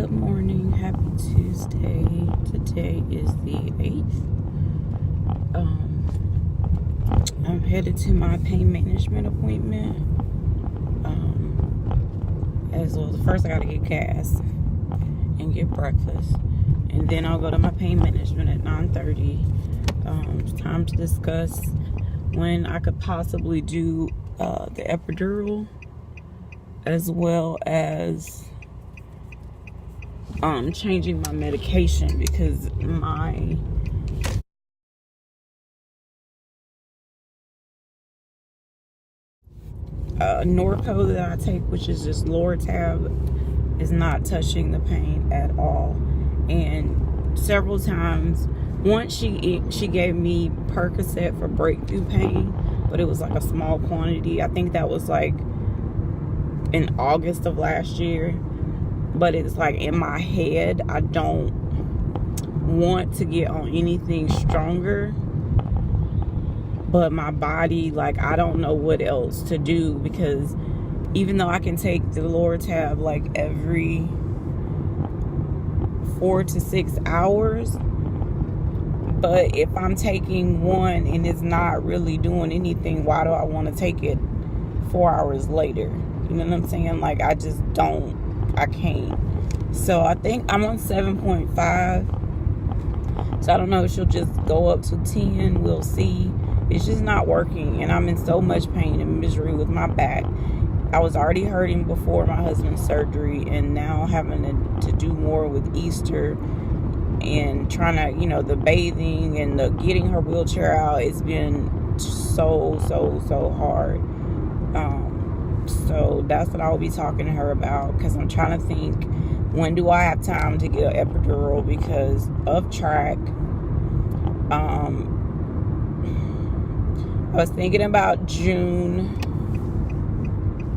Good morning, happy Tuesday. Today is the 8th. I'm headed to my pain management appointment. As well, first I gotta get gas and get breakfast, and then I'll go to my pain management at 9:30. It's time to discuss when I could possibly do the epidural, as well as changing my medication, because my Norco that I take, which is just lower tab, is not touching the pain at all. And several times, once she gave me Percocet for breakthrough pain, but it was like a small quantity. I think that was like in August of last year. But it's like in my head, I don't want to get on anything stronger. But my body, like, I don't know what else to do, because even though I can take the lower tab like every 4 to 6 hours, but if I'm taking one and it's not really doing anything, why do I want to take it 4 hours later? You know what I'm saying? Like, I just don't. I can't. So I think I'm on 7.5. So I don't know if she'll just go up to 10. We'll see. It's just not working, and I'm in so much pain and misery with my back. I was already hurting before my husband's surgery, and now having to do more with Easter and trying to, the bathing and the getting her wheelchair out. It's been so hard. So that's what I'll be talking to her about, because I'm trying to think, when do I have time to get an epidural because of track. I was thinking about June,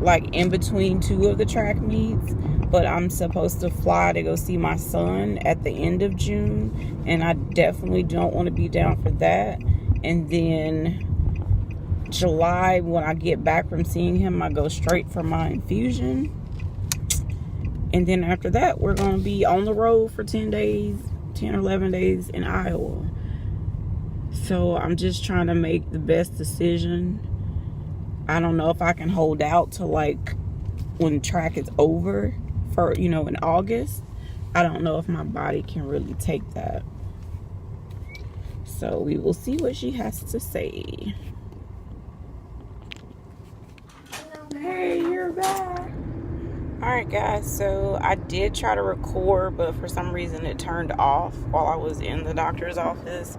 like in between two of the track meets, but I'm supposed to fly to go see my son at the end of June, and I definitely don't want to be down for that. And then July, when I get back from seeing him, I go straight for my infusion. And then after that, we're going to be on the road for 10 or 11 days in Iowa. So I'm just trying to make the best decision. I don't know if I can hold out to like when track is over for, in August. I don't know if my body can really take that. So we will see what she has to say. Hey, you're back. Alright guys, so I did try to record, but for some reason it turned off while I was in the doctor's office.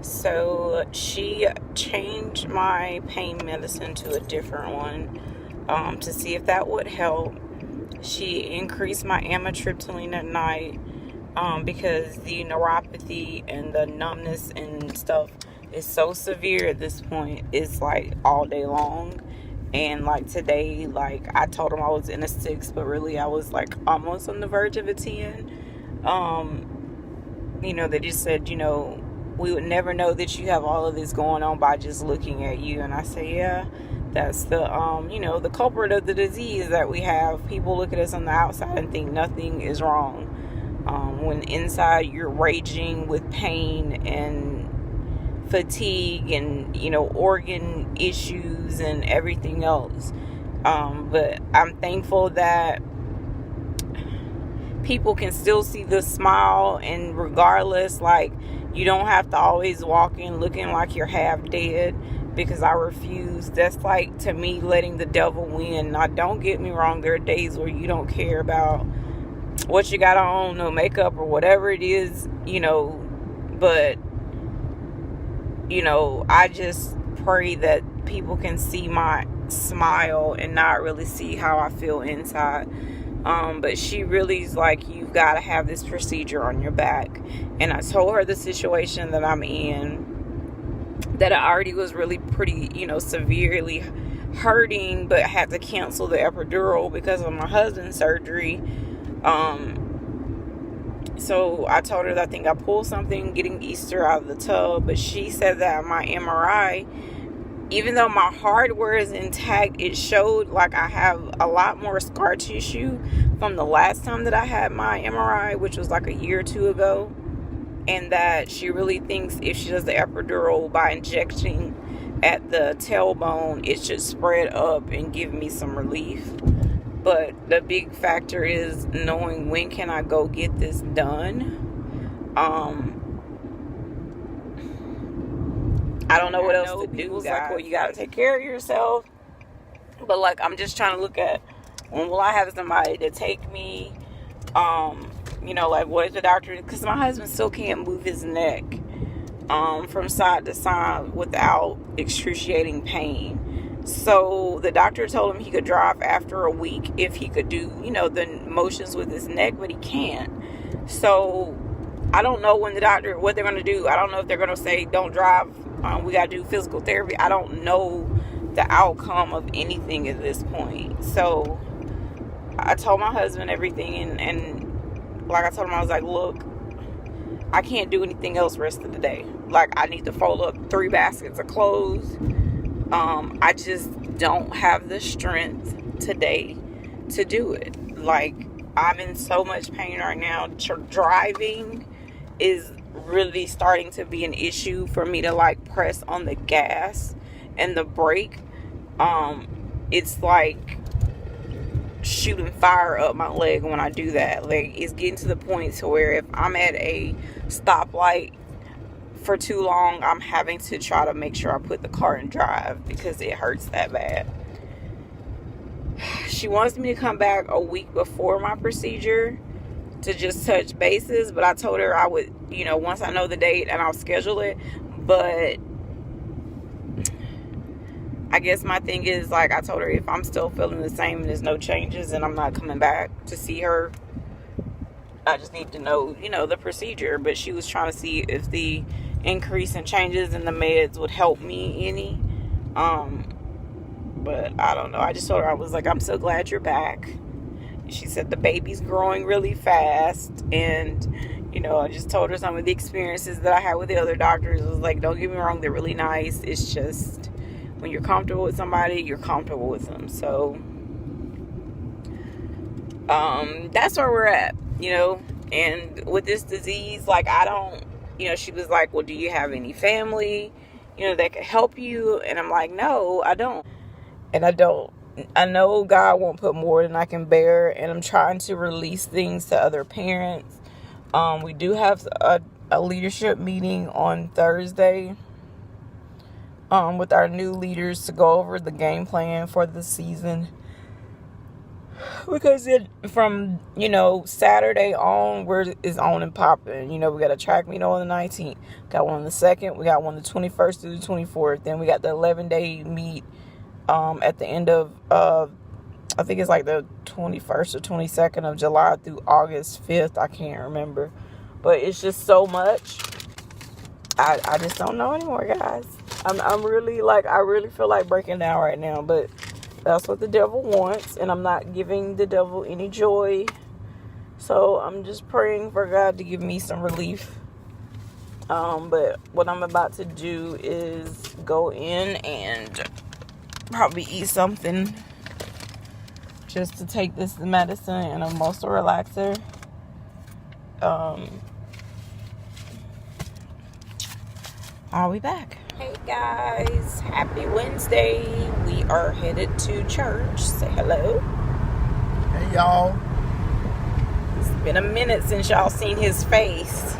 So she changed my pain medicine to a different one to see if that would help. She increased my amitriptyline at night because the neuropathy and the numbness and stuff is so severe at this point. It's like all day long. And like today, like I told them I was in a 6, but really I was like almost on the verge of a 10. They just said, we would never know that you have all of this going on by just looking at you. And I say, yeah, that's the, the culprit of the disease that we have. People look at us on the outside and think nothing is wrong. When inside you're raging with pain and fatigue and, organ issues and everything else. But I'm thankful that people can still see the smile, and regardless, like, you don't have to always walk in looking like you're half dead, because I refuse. That's like, to me, letting the devil win. Now, don't get me wrong, there are days where you don't care about what you got on, no makeup or whatever it is, but I just pray that people can see my smile and not really see how I feel inside. But she really is like, you've got to have this procedure on your back. And I told her the situation that I'm in, that I already was really pretty, severely hurting, but I had to cancel the epidural because of my husband's surgery. So I told her that I think I pulled something getting Easter out of the tub, but she said that my MRI, even though my hardware is intact, it showed like I have a lot more scar tissue, from the last time that I had my MRI, which was like a year or two ago, and that she really thinks if she does the epidural by injecting at the tailbone, it should spread up and give me some relief. But the big factor is knowing when can I go get this done. I don't know what else to do. It's like, well, you gotta take care of yourself. But like, I'm just trying to look at, when will I have somebody to take me? You know, like, what is the doctor? Because my husband still can't move his neck from side to side without excruciating pain. So the doctor told him he could drive after a week if he could do, you know, the motions with his neck, but he can't. So I don't know when what they're going to do. I don't know if they're going to say, don't drive. We got to do physical therapy. I don't know the outcome of anything at this point. So I told my husband everything, and like I told him, I was like, look, I can't do anything else rest of the day. Like, I need to fold up 3 baskets of clothes. I just don't have the strength today to do it. Like, I'm in so much pain right now. Driving is really starting to be an issue for me to like press on the gas and the brake. It's like shooting fire up my leg when I do that. Like, it's getting to the point to where if I'm at a stoplight for too long, I'm having to try to make sure I put the car in drive because it hurts that bad. She wants me to come back a week before my procedure to just touch bases, but I told her I would, you know, once I know the date, and I'll schedule it. But I guess my thing is, like, I told her if I'm still feeling the same and there's no changes and I'm not coming back to see her, I just need to know, you know, the procedure. But she was trying to see if the increase in changes in the meds would help me any. But I don't know. I just told her, I was like, I'm so glad you're back. She said the baby's growing really fast. And, you know, I just told her some of the experiences that I had with the other doctors. It was like, don't get me wrong, they're really nice. It's just, when you're comfortable with somebody, you're comfortable with them. So, that's where we're at, you know. And with this disease, like, I don't, you know, she was like, well, do you have any family, you know, that could help you? And I'm like, no, I don't. And I know God won't put more than I can bear, and I'm trying to release things to other parents. We do have a leadership meeting on Thursday with our new leaders to go over the game plan for the season. Because from, you know, Saturday on, is on and popping. You know, we got a track meet on the 19th. Got one on the 2nd. We got one the 21st through the 24th. Then we got the 11-day meet at the end of, I think it's like the 21st or 22nd of July through August 5th. I can't remember. But it's just so much. I just don't know anymore, guys. I'm really, like, I really feel like breaking down right now. But that's what the devil wants. And I'm not giving the devil any joy. So I'm just praying for God to give me some relief. But what I'm about to do is go in and probably eat something just to take this medicine and a muscle relaxer. I'll be back. Hey guys, happy Wednesday. We are headed to church. Say hello. Hey y'all. It's been a minute since y'all seen his face.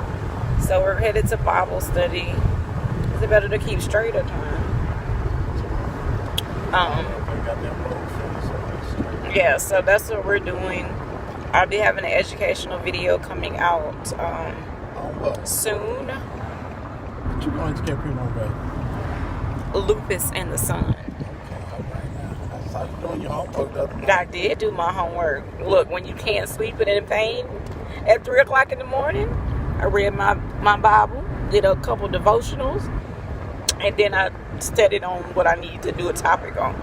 So we're headed to Bible study. Is it better to keep straight or turn? Yeah, so that's what we're doing. I'll be having an educational video coming out soon. What you going to get people on, baby? Lupus and the Sun. Okay, all right now. I saw you doing your homework the other night. I did do my homework. Look, when you can't sleep and in pain at 3 o'clock in the morning, I read my Bible, did a couple devotionals, and then I studied on what I need to do a topic on.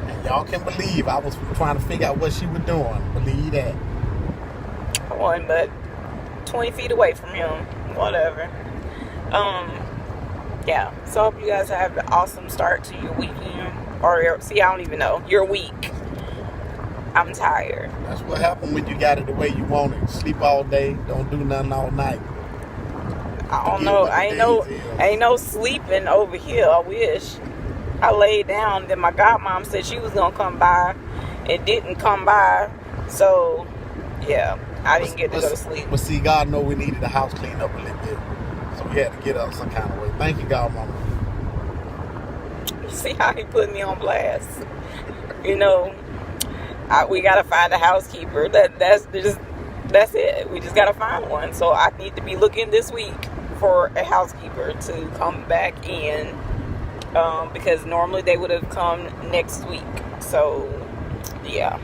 And y'all can believe I was trying to figure out what she was doing. Believe that. I wasn't but 20 feet away from him. Whatever. Yeah. So I hope you guys have an awesome start to your weekend. Or, see, I don't even know. Your week. I'm tired. That's what happened when you got it the way you want it. Sleep all day, don't do nothing all night. I don't know. Ain't no sleeping over here. I wish. I laid down. Then my godmom said she was gonna come by. It didn't come by. So yeah, I didn't get to go to sleep. But see, God know we needed the house cleaned up a little bit, so we had to get up some kind of way. Thank you, godmama. See how he put me on blast. You know, we gotta find a housekeeper. That's it. We just gotta find one. So I need to be looking this week for a housekeeper to come back in, because normally they would have come next week. So yeah,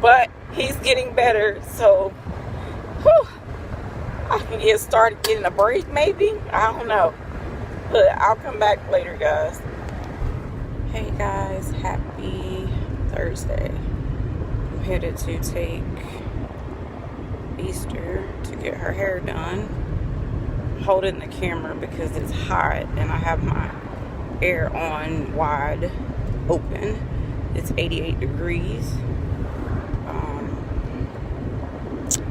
but he's getting better, so whew, I can get started getting a break maybe. I don't know, but I'll come back later, guys. Hey guys, happy Thursday. I'm headed to take Easter to get her hair done. I'm holding the camera because it's hot and I have my air on wide open. It's 88 degrees.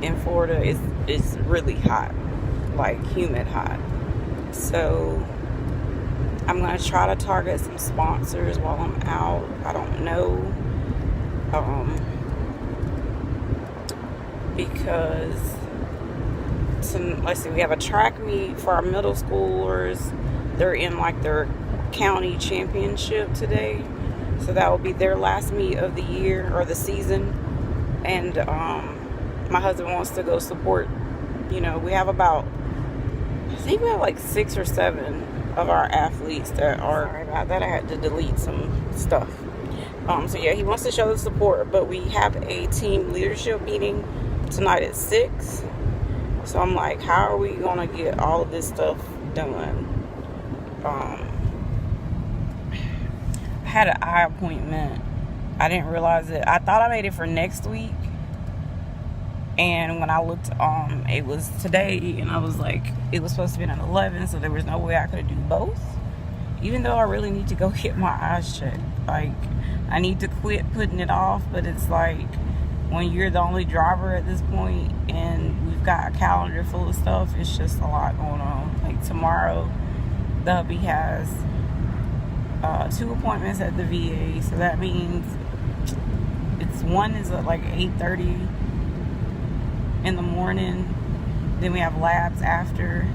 In Florida, it's really hot, like humid hot. So I'm gonna try to target some sponsors while I'm out. I don't know, because let's see, we have a track meet for our middle schoolers. They're in like their county championship today, so that will be their last meet of the year or the season. And my husband wants to go support. You know, we have about, I think we have like 6 or 7 of our athletes that are, sorry about that, I had to delete some stuff. So yeah, he wants to show the support, but we have a team leadership meeting tonight at 6. So I'm like, how are we gonna get all of this stuff done? I had an eye appointment. I didn't realize it. I thought I made it for next week, and when I looked, it was today, and I was like, it was supposed to be at 11, so there was no way I could do both. Even though I really need to go get my eyes checked. Like, I need to quit putting it off, but it's like, when you're the only driver at this point, and we've got a calendar full of stuff, it's just a lot going on. Like tomorrow, the hubby has 2 appointments at the VA, so that means one is at like 8:30 in the morning. Then we have labs after.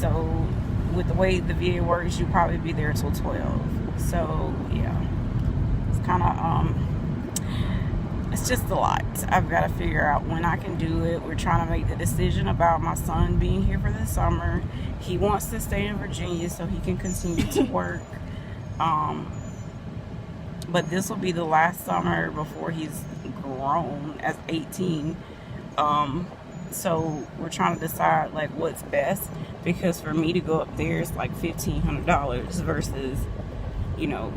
So with the way the VA works, you'll probably be there till 12. So yeah, it's kind of it's just a lot. I've got to figure out when I can do it. We're trying to make the decision about my son being here for the summer. He wants to stay in Virginia so he can continue to work. But this will be the last summer before he's grown as 18. So we're trying to decide like what's best, because for me to go up there it's like $1,500 versus, you know,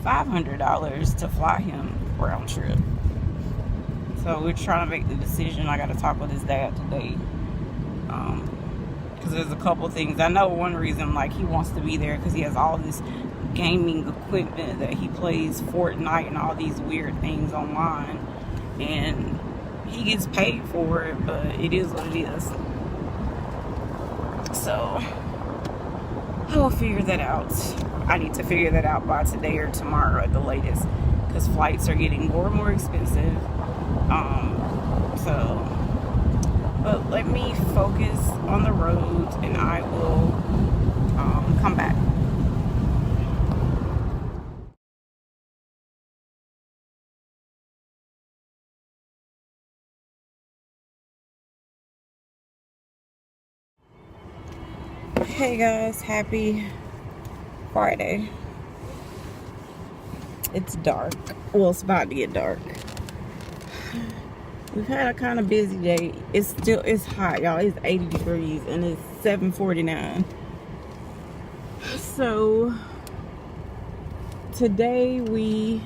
$500 to fly him round trip. So we're trying to make the decision. I got to talk with his dad today, because there's a couple things. I know one reason, like, he wants to be there because he has all this gaming equipment that he plays Fortnite and all these weird things online, and he gets paid for it, but it is what it is. So I will figure that out. I need to figure that out by today or tomorrow at the latest, because flights are getting more and more expensive. But let me focus on the road, and I will come back. Hey guys, happy Friday. It's dark. Well, it's about to get dark. We've had a kind of busy day. It's hot, y'all. It's 80 degrees and it's 7:49. So today we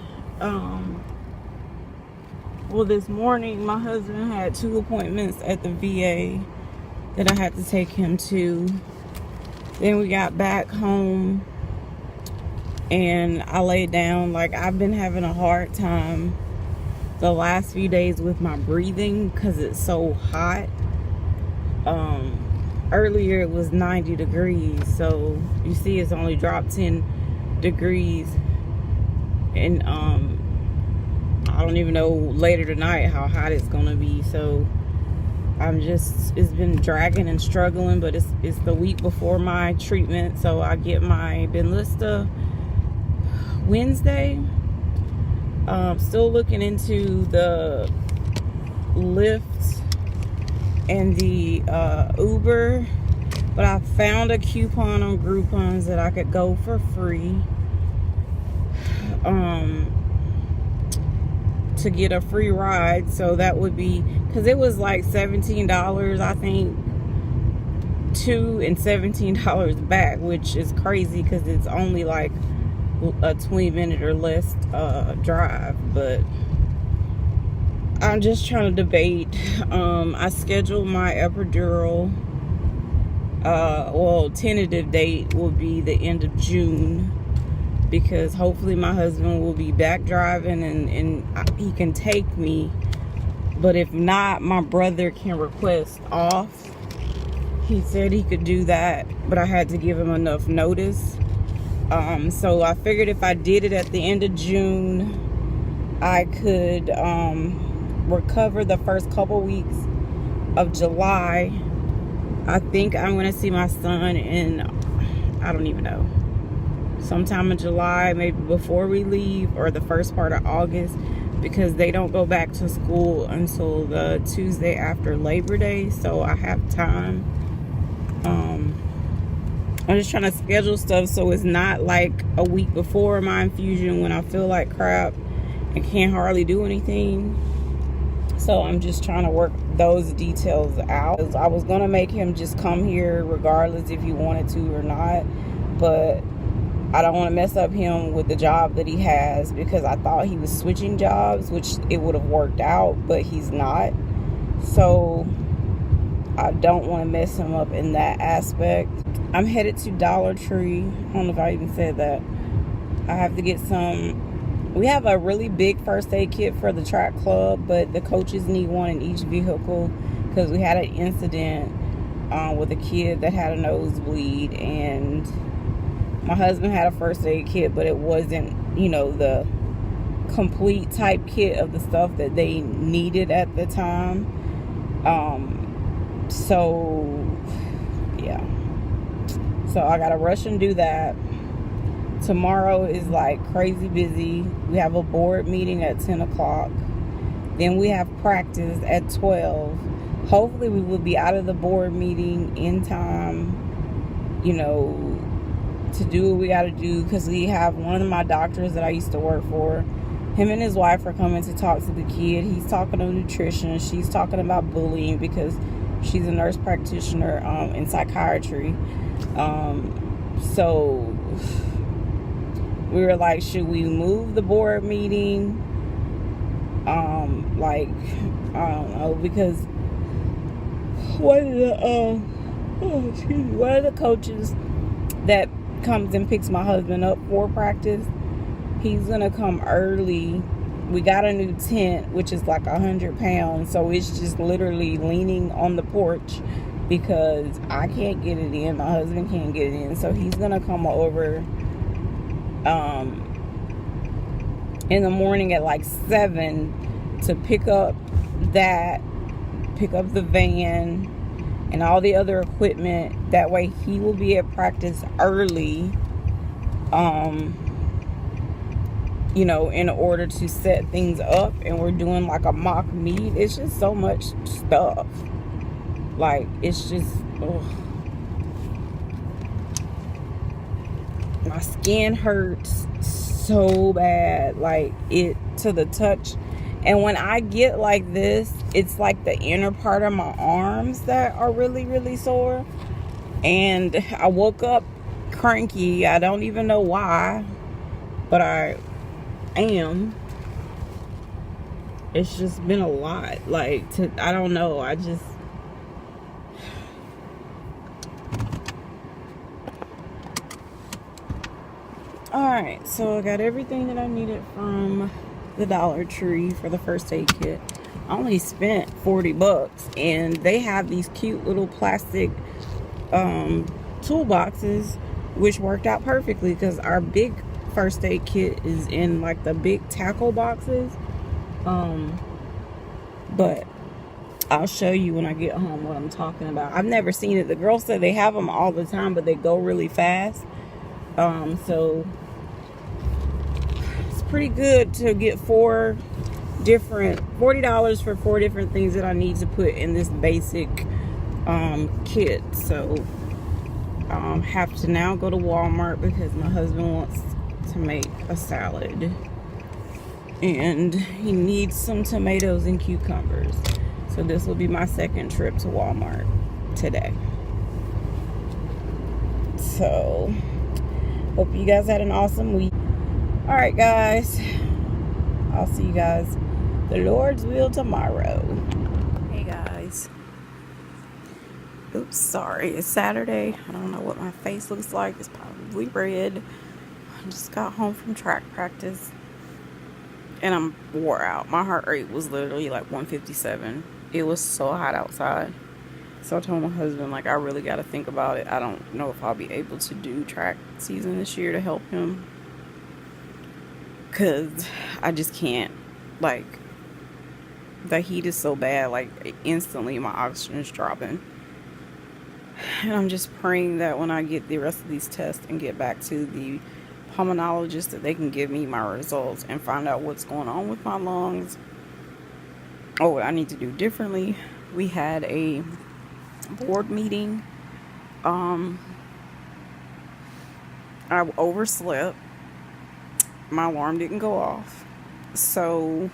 this morning my husband had 2 appointments at the VA that I had to take him to. Then we got back home and I laid down. Like, I've been having a hard time the last few days with my breathing because it's so hot. Earlier it was 90 degrees, so you see it's only dropped 10 degrees. And I don't even know later tonight how hot it's gonna be. So it's been dragging and struggling, but it's the week before my treatment, so I get my Benlysta Wednesday. Still looking into the Lyft and the Uber, but I found a coupon on Groupons that I could go for free to get a free ride. So that would be, because it was like $17 I think to and $17 back, which is crazy because it's only like a 20-minute or less drive. But I'm just trying to debate. I scheduled my epidural. Tentative date will be the end of June, because hopefully my husband will be back driving and he can take me. But if not, my brother can request off. He said he could do that, but I had to give him enough notice. So I figured if I did it at the end of June, I could recover the first couple weeks of July. I think I'm going to see my son in, I don't even know, sometime in July, maybe before we leave, or the first part of August, because they don't go back to school until the Tuesday after Labor Day, so I have time. I'm just trying to schedule stuff so it's not like a week before my infusion when I feel like crap and can't hardly do anything. So I'm just trying to work those details out. I was gonna make him just come here regardless if he wanted to or not, but I don't want to mess up him with the job that he has, because I thought he was switching jobs, which it would have worked out, but he's not. So I don't want to mess him up in that aspect. I'm headed to Dollar Tree. I don't know if I even said that. I have to get some. We have a really big first aid kit for the track club, but the coaches need one in each vehicle because we had an incident with a kid that had a nosebleed, and my husband had a first aid kit, but it wasn't, the complete type kit of the stuff that they needed at the time. So yeah. So I gotta rush and do that. Tomorrow is like crazy busy. We have a board meeting at 10 o'clock. Then we have practice at 12. Hopefully we will be out of the board meeting in time, to do what we got to do, because we have one of my doctors that I used to work for. Him and his wife are coming to talk to the kid. He's talking to nutrition. She's talking about bullying because she's a nurse practitioner in psychiatry. So we were like, should we move the board meeting? I don't know, because one of the coaches that comes and picks my husband up for practice, he's gonna come early. We got a new tent, which is like 100 pounds, so it's just literally leaning on the porch because I can't get it in, my husband can't get it in. So he's gonna come over in the morning at like 7 to pick up the van and all the other equipment. That way he will be at practice early, in order to set things up. And we're doing like a mock meet. It's just so much stuff. Like, it's just, ugh. My skin hurts so bad, like it to the touch. And when I get like this, it's like the inner part of my arms that are really, really sore. And I woke up cranky. I don't even know why, but I am. It's just been a lot. I don't know. Alright, so I got everything that I needed from the Dollar Tree for the first aid kit. I only spent 40 bucks, and they have these cute little plastic toolboxes, which worked out perfectly because our big first aid kit is in like the big tackle boxes. But I'll show you when I get home what I'm talking about. I've never seen it. The girls said they have them all the time, but they go really fast. So it's pretty good to get $40 for 4 different things that I need to put in this basic kit. So have to now go to Walmart because my husband wants to make a salad, and he needs some tomatoes and cucumbers. So this will be my second trip to Walmart today. So hope you guys had an awesome week. All right, guys, I'll see you guys the Lord's will tomorrow. Hey guys, oops, sorry, it's Saturday. I don't know what my face looks like. It's probably red. I just got home from track practice and I'm wore out. My heart rate was literally like 157. It was so hot outside. So I told my husband, like, I really got to think about it. I don't know if I'll be able to do track season this year to help him, because I just can't. Like, the heat is so bad, like, instantly my oxygen is dropping. And I'm just praying that when I get the rest of these tests and get back to the pulmonologist, that they can give me my results and find out what's going on with my lungs. Oh, what I need to do differently. We had a board meeting. I overslept. My alarm didn't go off. So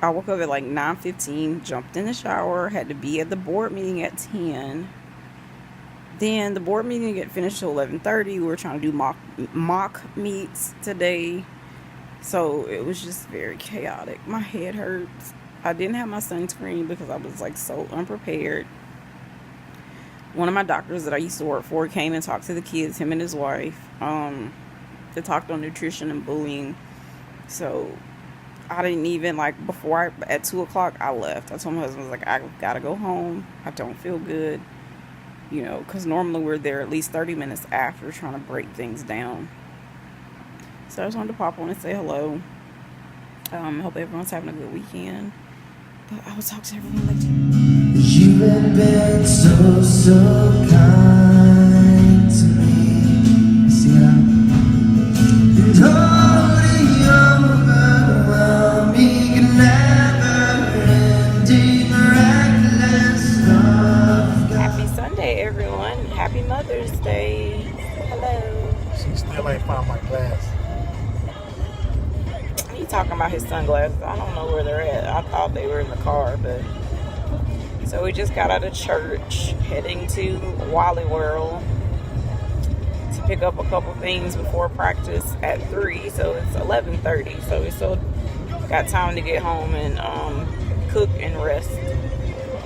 I woke up at like 9:15, jumped in the shower, had to be at the board meeting at 10. Then the board meeting didn't get finished till 11:30. We were trying to do mock meets today. So it was just very chaotic. My head hurts. I didn't have my sunscreen because I was like so unprepared. One of my doctors that I used to work for came and talked to the kids, him and his wife. They talked on nutrition and bullying. So I didn't even, like, at 2 o'clock, I left. I told my husband, I was like, I gotta go home. I don't feel good. You know, because normally we're there at least 30 minutes after, trying to break things down. So I just wanted to pop on and say hello. Hope everyone's having a good weekend. But I will talk to everyone later. You have been so kind to me. See now? And holding overwhelming, never-ending, reckless love. Happy Sunday, everyone. Happy Mother's Day. Hello. She still ain't found my glass. He talking about his sunglasses. I don't know where they're at. I thought they were in the car, but so we just got out of church, heading to Wally World to pick up a couple things before practice at 3. So it's 11:30. So we still got time to get home and cook and rest.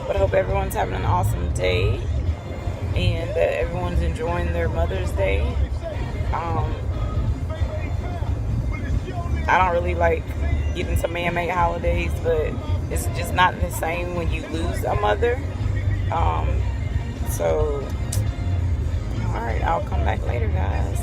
But I hope everyone's having an awesome day and that everyone's enjoying their Mother's Day. I don't really like getting to man-made holidays, but it's just not the same when you lose a mother. So, all right, I'll come back later, guys.